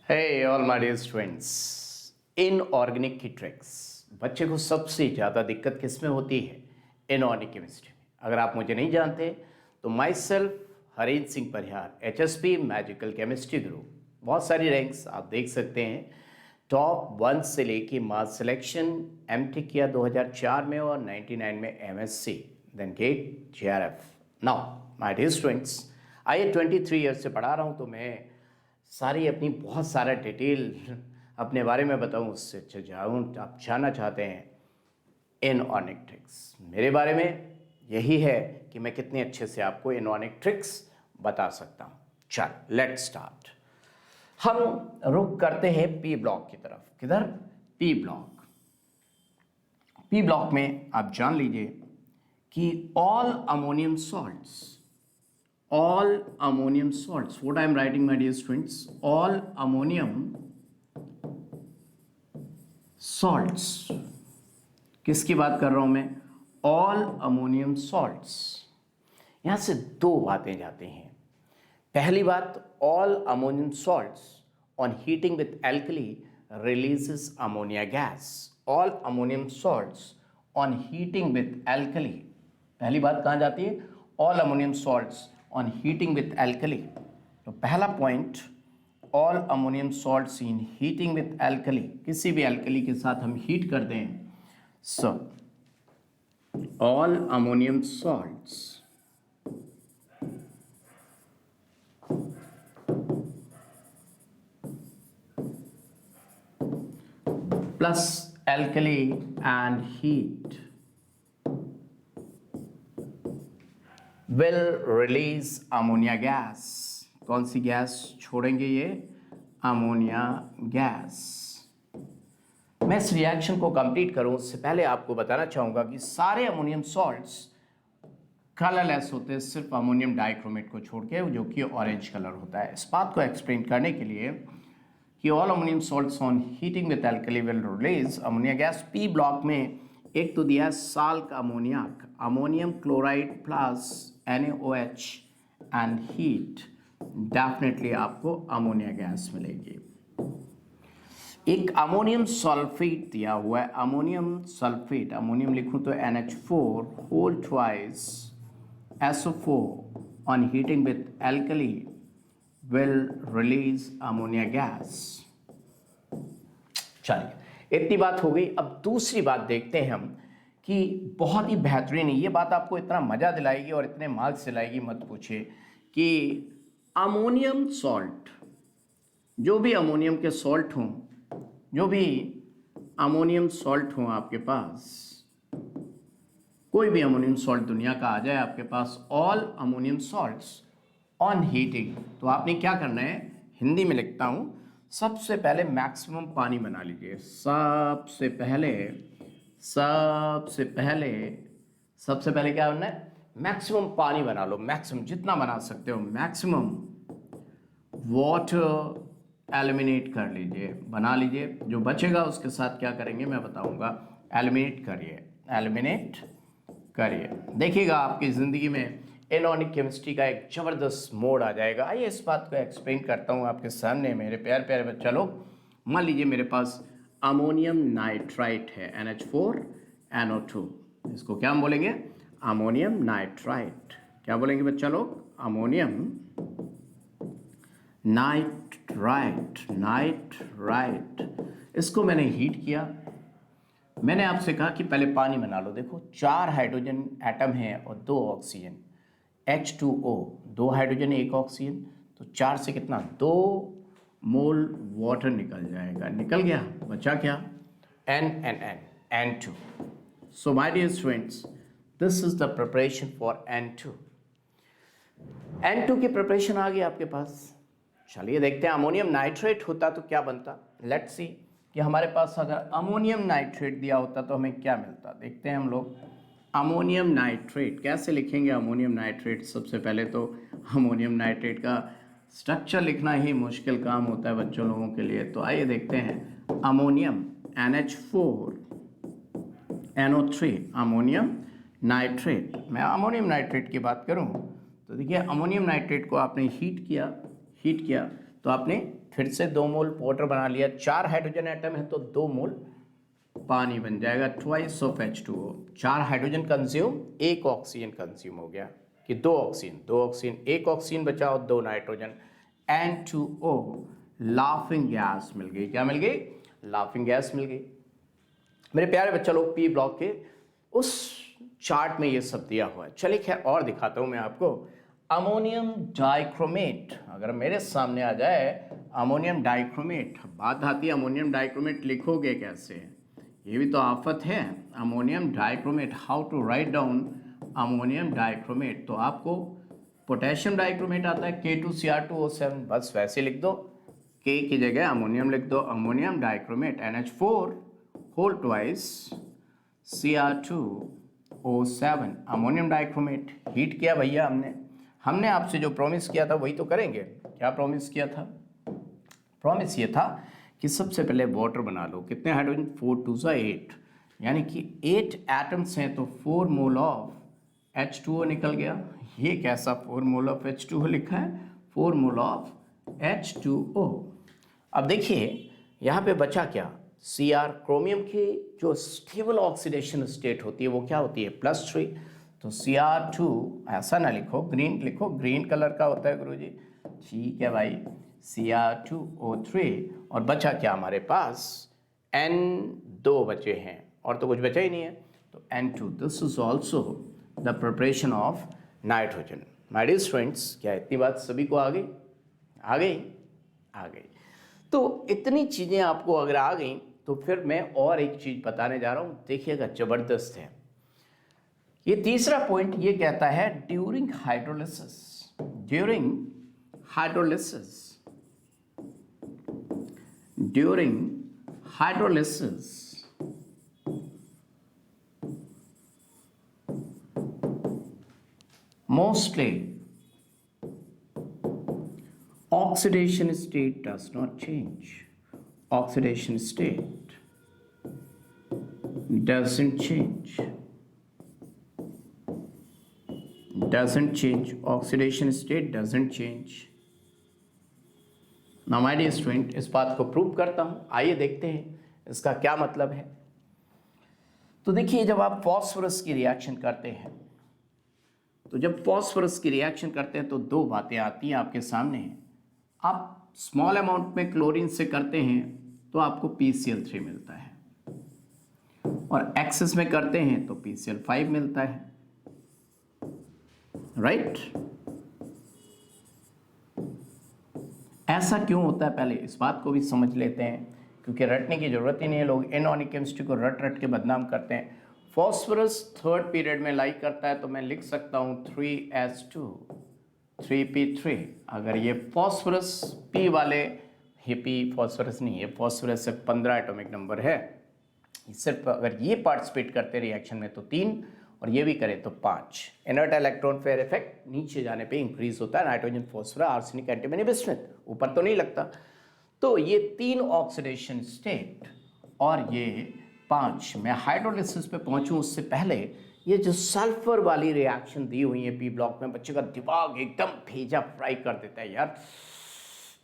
Hey all my dear students, inorganic की tricks बच्चे को सबसे ज़्यादा दिक्कत किस में होती है? इनऑर्गेनिक केमिस्ट्री में। अगर आप मुझे नहीं जानते तो my self Harish Singh Parihar HSP magical chemistry गुरु, बहुत सारी रैंक्स आप देख सकते हैं। टॉप 1 से लेके मास सिलेक्शन MTech किया 2004 में और 99 में MSc, then GATE JRF। Now my dear students, आइए 23 ईयर से पढ़ा रहा हूँ तो मैं सारी अपनी बहुत सारा डिटेल अपने बारे में बताऊं, उससे अच्छा जाऊँ आप जानना चाहते हैं इनऑर्गेनिक ट्रिक्स मेरे बारे में, यही है कि मैं कितने अच्छे से आपको इनऑर्गेनिक ट्रिक्स बता सकता हूं। चल लेट्स स्टार्ट। हम रुक करते हैं पी ब्लॉक की तरफ। किधर? P block. पी ब्लॉक में आप जान लीजिए कि all ammonium salts, what I am writing my dear students, all ammonium salts, किसकी बात कर रहा हूं मैं? all ammonium salts। यहां से दो बातें जाती हैं। पहली बात, all ammonium salts on heating with alkali releases ammonia gas। all ammonium salts on heating with alkali, पहली बात कहां जाती है? all ammonium salts on heating with alkali। तो पहला point, all ammonium salts in heating with alkali, किसी भी alkali के साथ हम हीट कर दें, so all ammonium salts plus alkali and heat will release ammonia gas। कौन सी गैस छोड़ेंगे ये? Ammonia gas. मैं इस रिएक्शन को कंप्लीट करूं उससे पहले आपको बताना चाहूंगा कि सारे अमोनियम सॉल्ट्स कलरलेस होते हैं, सिर्फ अमोनियम डाइक्रोमेट को छोड़ के, जो कि ऑरेंज कलर होता है। इस बात को एक्सप्लेन करने के लिए कि all ammonium salts on heating with alkali will release ammonia gas. P block में एक तो दिया है sal ammoniac, ammonium chloride plus NaOH and heat, definitely आपको अमोनिया गैस मिलेगी। एक अमोनियम सल्फेट दिया हुआ है, अमोनियम सल्फेट, अमोनियम लिखूं तो NH4 whole twice SO4 on heating with alkali will release ammonia gas। चलिए इतनी बात हो गई। अब दूसरी बात देखते हैं हम कि बहुत ही बेहतरीन है ये बात, आपको इतना मज़ा दिलाएगी और इतने मार्क्स दिलाएगी मत पूछिए, कि अमोनियम सॉल्ट, जो भी अमोनियम के सॉल्ट हों, जो भी अमोनियम सॉल्ट हों आपके पास, कोई भी अमोनियम सॉल्ट दुनिया का आ जाए आपके पास, all ammonium salts on heating, तो आपने क्या करना है, हिंदी में लिखता हूं, सबसे पहले मैक्सिमम पानी बना लीजिए। सबसे पहले क्या करना है? मैक्सिमम पानी बना लो, मैक्सिमम जितना बना सकते हो, मैक्सिमम वाटर एलिमिनेट कर लीजिए, बना लीजिए। जो बचेगा उसके साथ क्या करेंगे मैं बताऊंगा। एलिमिनेट करिए। देखिएगा आपकी ज़िंदगी में इनऑर्गेनिक केमिस्ट्री का एक ज़बरदस्त मोड आ जाएगा। आइए इस बात को एक्सप्लेन करता हूँ आपके सामने मेरे प्यारे प्यारे बच्चा लोग। मान लीजिए मेरे पास अमोनियम नाइट्राइट है, NH4NO2, इसको क्या हम बोलेंगे? Ammonium nitrite. क्या बोलेंगे बच्चा लोग? Ammonium nitrite. इसको मैंने हीट किया। मैंने आपसे कहा कि पहले पानी बना लो। देखो 4 हाइड्रोजन एटम है और 2 ऑक्सीजन, H2O, 2 हाइड्रोजन 1 ऑक्सीजन, तो 4 से कितना? 2 मोल वाटर निकल जाएगा। निकल गया, बचा क्या? N2। So my dear students, this is the preparation for N2 की प्रिपरेशन आ गई आपके पास। चलिए देखते हैं अमोनियम नाइट्रेट होता तो क्या बनता। लेट्स सी कि हमारे पास अगर अमोनियम नाइट्रेट दिया होता तो हमें क्या मिलता। देखते हैं हम लोग अमोनियम नाइट्रेट कैसे लिखेंगे। अमोनियम नाइट्रेट, सबसे पहले तो अमोनियम नाइट्रेट का स्ट्रक्चर लिखना ही मुश्किल काम होता है बच्चों लोगों के लिए। तो आइए देखते हैं। Ammonium NH4NO3, ammonium nitrate. मैं अमोनियम नाइट्रेट की बात करूं तो देखिए अमोनियम नाइट्रेट को आपने हीट किया तो आपने फिर से 2 मोल वाटर बना लिया, 4 हाइड्रोजन एटम है तो 2 मोल पानी बन जाएगा, twice of H2O। 4 hydrogen consume, 1 oxygen consume हो गया कि 2 ऑक्सीजन, 1 ऑक्सीजन बचा और 2 नाइट्रोजन, N2O लाफिंग गैस मिल गई। क्या मिल गई? लाफिंग गैस मिल गई। मेरे प्यारे बच्चा लोग, पी ब्लॉक के उस चार्ट में ये सब दिया हुआ है। चलिए खैर और दिखाता हूं मैं आपको। अमोनियम डाइक्रोमेट अगर मेरे सामने आ जाए, अमोनियम डाइक्रोमेट, बात आती है अमोनियम डाइक्रोमेट लिखोगे कैसे, ये भी तो आफत है। Ammonium dichromate, how to write down ammonium dichromate, तो आपको पोटेशियम डाइक्रोमेट आता है K2Cr2O7, बस वैसे लिख दो, K की जगह अमोनियम लिख दो, ammonium dichromate NH4 whole twice Cr2O7 ammonium dichromate. Heat किया भैया हमने आपसे जो प्रॉमिस किया था वही तो करेंगे। क्या प्रॉमिस किया था? प्रॉमिस ये था कि सबसे पहले वाटर बना लो। कितने हाइड्रोजन? 4 2 8, यानी कि 8 एटम्स हैं तो 4 मोल ऑफ H2O निकल गया। ये कैसा 4 मोल ऑफ H2O लिखा है? 4 मोल ऑफ H2O। अब देखिए यहाँ पे बचा क्या? Cr, क्रोमियम की जो स्टेबल ऑक्सीडेशन स्टेट होती है वो क्या होती है? +3। तो Cr2, ऐसा ना लिखो, ग्रीन लिखो, ग्रीन कलर का होता है गुरुजी। ठीक है भाई, Cr2O3, और बचा क्या हमारे पास? N2 बचे हैं, और तो कुछ बचा ही नहीं है, तो N2। This is also the preparation of nitrogen. My dear students, क्या इतनी बात सभी को आ गई? आ गई? आ गई। तो इतनी चीज़ें आपको अगर आ गई तो फिर मैं और एक चीज़ बताने जा रहा हूँ, देखिएगा ज़बरदस्त है। ये तीसरा पॉइंट ये कहता है during hydrolysis mostly oxidation state does not change. Oxidation state doesn't change. Oxidation state doesn't change. Now my dear student, इस बात को प्रूव करता हूं। आइए देखते हैं इसका क्या मतलब है। तो देखिए, जब आप फॉस्फोरस की रिएक्शन करते हैं, तो जब फॉस्फोरस की रिएक्शन करते हैं तो 2 बातें आती हैं आपके सामने। आप स्मॉल अमाउंट में क्लोरीन से करते हैं तो आपको PCl3 मिलता है, और एक्सेस में करते हैं तो PCl5 मिलता है, राइट? ऐसा क्यों होता है, पहले इस बात को भी समझ लेते हैं, क्योंकि रटने की जरूरत ही नहीं है। लोग इनऑर्गेनिक केमिस्ट्री को रट के बदनाम करते हैं। फॉस्फोरस 3rd पीरियड में लाइक करता है, तो मैं लिख सकता हूं 3s2 3p3। अगर ये फॉस्फोरस P वाले, ये P फॉस्फोरस नहीं, ये फॉस्फोरस से 15 एटॉमिक नंबर है, सिर्फ अगर ये पार्टिसिपेट करते रिएक्शन में तो 3, और ये भी करें तो 5। इनर्ट इलेक्ट्रॉन फेयर इफेक्ट नीचे जाने पे इंक्रीज होता है, nitrogen, phosphorus, arsenic, antimony, bismuth, ऊपर तो नहीं लगता। तो ये 3 ऑक्सीडेशन स्टेट और ये 5। मैं हाइड्रोलिसिस पे पहुंचूं उससे पहले ये जो सल्फर वाली रिएक्शन दी हुई है पी ब्लॉक में, बच्चे का दिमाग एकदम भेजा फ्राई कर देता है यार,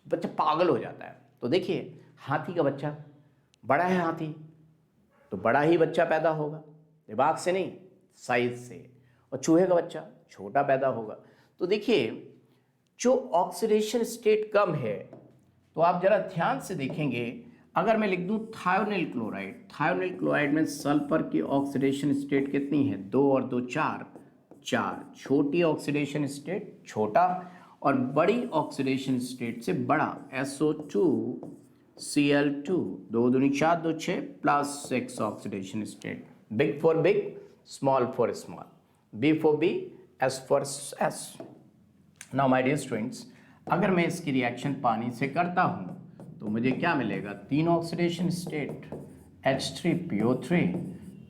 बच्चा पागल हो जाता है। तो देखिए, हाथी का बच्चा बड़ा है, हाथी तो बड़ा ही बच्चा पैदा होगा, दिमाग से नहीं, साइज से। और चूहे का बच्चा छोटा पैदा होगा। तो देखिए, जो ऑक्सीडेशन स्टेट कम है, तो आप जरा ध्यान से देखेंगे, अगर मैं लिख दूं थायोनिल क्लोराइड में सल्फर की ऑक्सीडेशन स्टेट कितनी है? 2 और 2 4। छोटी ऑक्सीडेशन स्टेट छोटा, और बड़ी ऑक्सीडेशन स्टेट से बड़ा SO2Cl2, 2 दूनी 4, 2 6 +6 oxidation state. Big for big, small for small, B for B, S for S। Now my dear students, अगर मैं इसकी रिएक्शन पानी से करता हूं तो मुझे क्या मिलेगा? 3 oxidation state, H3PO3,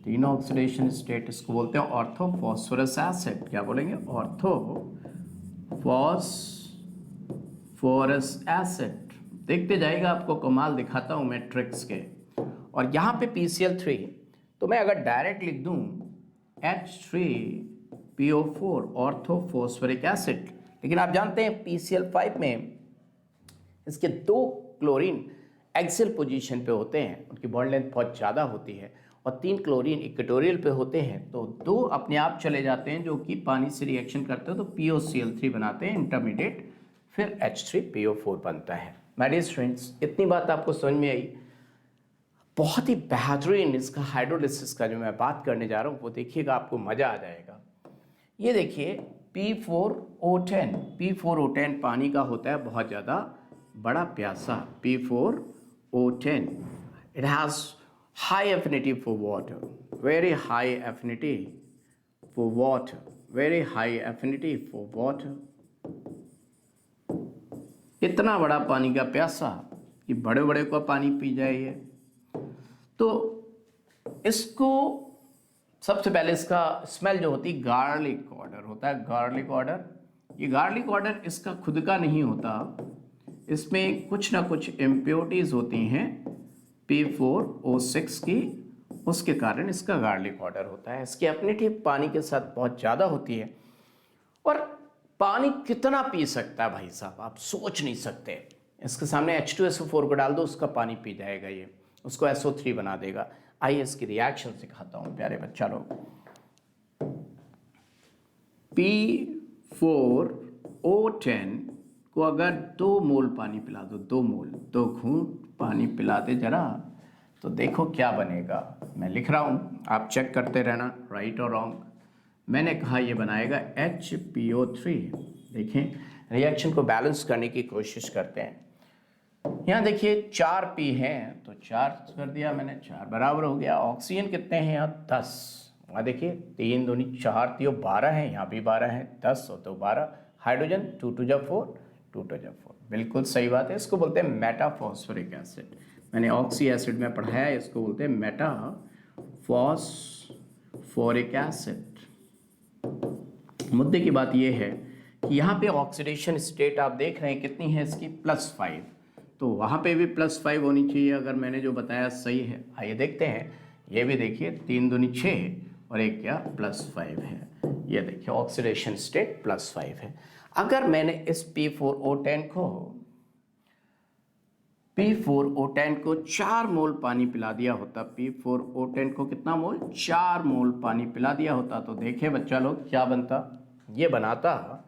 3 oxidation state. इसको बोलते हैं ऑर्थोफॉस्फोरस एसिड। क्या बोलेंगे? Orthophosphorous acid. देखते जाइएगा, आपको कमाल दिखाता हूं मैं ट्रिक्स के। और यहाँ पे PCl3, तो मैं अगर डायरेक्ट लिख दूं H3PO4 ऑर्थोफॉस्फोरिक एसिड, लेकिन आप जानते हैं PCl5 में इसके 2 क्लोरीन एक्सियल पोजीशन पे होते हैं, उनकी बॉन्ड लेंथ बहुत ज़्यादा होती है, और 3 क्लोरीन इक्वेटोरियल पे होते हैं, तो 2 अपने आप चले जाते हैं जो कि पानी से रिएक्शन करते हैं, तो POCl3 बनाते हैं इंटरमीडिएट, फिर H3PO4 बनता है। माय डियर स्टूडेंट्स, इतनी बात आपको समझ में आई। बहुत ही बेहतरीन इसका हाइड्रोलिसिस का जो मैं बात करने जा रहा हूँ वो देखिएगा, आपको मज़ा आ जाएगा। ये देखिए P4O10, P4O10 पानी का होता है बहुत ज़्यादा बड़ा प्यासा, P4O10, it has high affinity for water, very high affinity for water, very high affinity for water। इतना बड़ा पानी का प्यासा कि बड़े बड़े को पानी पी जाए ये। तो इसको सबसे पहले इसका स्मेल जो होती है गार्लिक ऑर्डर होता है, गार्लिक ऑर्डर। ये गार्लिक ऑर्डर इसका खुद का नहीं होता, इसमें कुछ ना कुछ इम्प्योरिटीज होती हैं P4O6 की, उसके कारण इसका गार्लिक ऑर्डर होता है। इसकी एफिनिटी पानी के साथ बहुत ज़्यादा होती है। और पानी कितना पी सकता है भाई साहब, आप सोच नहीं सकते। इसके सामने H2SO4 को डाल दो, उसका पानी पी जाएगा, ये उसको SO3 बना देगा। आइए इसकी रिएक्शन सिखाता हूँ प्यारे बच्चा लोग। P4O10 को अगर 2 मोल पानी पिला दो, 2 मोल, 2 घूंट पानी पिला दे जरा, तो देखो क्या बनेगा। मैं लिख रहा हूँ, आप चेक करते रहना राइट और रॉन्ग। मैंने कहा ये बनाएगा HPO3। देखें, रिएक्शन को बैलेंस करने की कोशिश करते हैं। यहाँ देखिए 4 P हैं, तो 4 कर दिया मैंने, 4 बराबर हो गया। ऑक्सीजन कितने हैं यहाँ? 10। वहाँ देखिए 3 दूनी 4 3 12 हैं, यहाँ भी 12 हैं, 10 और 2 12। हाइड्रोजन 2 2 4, 2 2 4, बिल्कुल सही बात है। इसको बोलते हैं मेटाफॉस्फोरिक एसिड। मैंने ऑक्सी एसिड में पढ़ाया है, इसको बोलते हैं मेटाफॉस्फोरिक एसिड। मुद्दे की बात यह है कि यहाँ पे ऑक्सीडेशन स्टेट आप देख रहे हैं कितनी है इसकी, +5, तो वहाँ पे भी +5 होनी चाहिए अगर मैंने जो बताया सही है। आइए देखते हैं, ये भी देखिए 3 दूनी 6 और एक क्या +5 है। ये देखिए ऑक्सीडेशन स्टेट +5 है। अगर मैंने इस P4O10 को 4 मोल पानी पिला दिया होता, P4O10 को कितना मोल? 4 मोल पानी पिला दिया होता, तो देखे बच्चा लोग क्या बनता। ये बनाता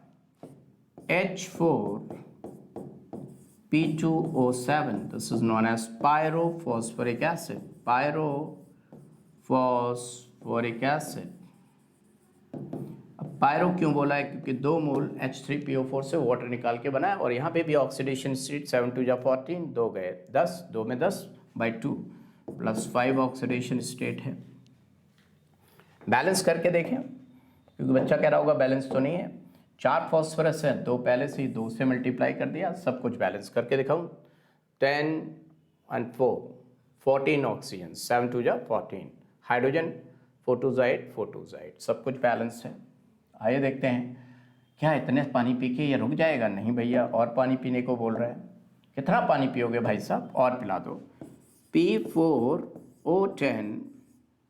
H4P2O7, this is known as pyrophosphoric acid, pyrophosphoric acid. अब पायरो क्यों बोला है? क्योंकि 2 मोल H3PO4 से वाटर निकाल के बना है, और यहाँ पे भी ऑक्सीडेशन स्टेट 7 2 14, 2 गए 10, 2 में 10/2 +5 ऑक्सीडेशन स्टेट है। बैलेंस करके देखें, क्योंकि बच्चा कह रहा होगा बैलेंस तो नहीं है। 4 फॉस्फोरस है, 2 पहले से ही 2 से मल्टीप्लाई कर दिया, सब कुछ बैलेंस करके दिखाऊं। 10 and 4, 14 ऑक्सीजन, 7 2 14, हाइड्रोजन 4 2 8, 4 2 8, सब कुछ बैलेंस है। आइए देखते हैं, क्या इतने पानी पी के ये रुक जाएगा? नहीं भैया, और पानी पीने को बोल रहा है। कितना पानी पियोगे भाई साहब? और पिला दो। P4O10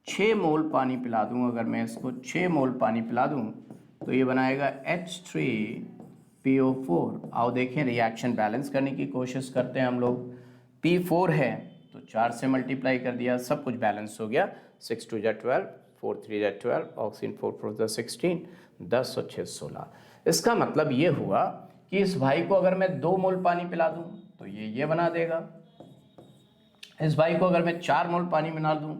6 मोल पानी पिला दूं, अगर मैं इसको 6 मोल पानी पिला दूं तो ये बनाएगा H3PO4। आओ देखें, रिएक्शन बैलेंस करने की कोशिश करते हैं हम लोग। P4 है तो 4 से मल्टीप्लाई कर दिया, सब कुछ बैलेंस हो गया। 6 2 12, 4 3 12, ऑक्सीजन 4 4 16, 10 और 6 16। इसका मतलब ये हुआ कि इस भाई को अगर मैं 2 मोल पानी पिला दूं तो ये बना देगा। इस भाई को अगर मैं 4 मोल पानी पिला दूं,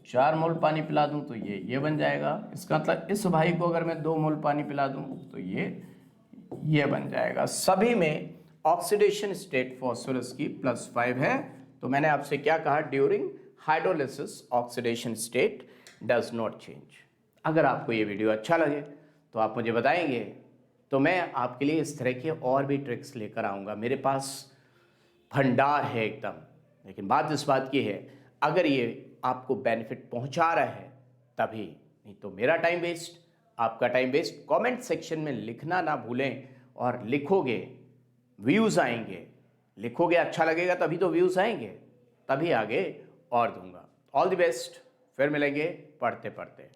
4 मोल पानी पिला दूं तो ये बन जाएगा। इसका मतलब इस भाई को अगर मैं 2 मोल पानी पिला दूं तो ये बन जाएगा। सभी में ऑक्सीडेशन स्टेट फॉस्फोरस की +5 है। तो मैंने आपसे क्या कहा? During hydrolysis oxidation state does not change. अगर आपको ये वीडियो अच्छा लगे तो आप मुझे बताएंगे, तो मैं आपके लिए इस तरह के और भी ट्रिक्स लेकर आऊँगा। मेरे पास भंडार है एकदम। लेकिन बात इस बात की है, अगर ये आपको बेनिफिट पहुंचा रहा है तभी, नहीं तो मेरा टाइम वेस्ट, आपका टाइम वेस्ट। कमेंट सेक्शन में लिखना ना भूलें, और लिखोगे व्यूज़ आएंगे, लिखोगे अच्छा लगेगा तभी तो व्यूज़ आएंगे, तभी आगे और दूंगा। ऑल द बेस्ट, फिर मिलेंगे पढ़ते पढ़ते।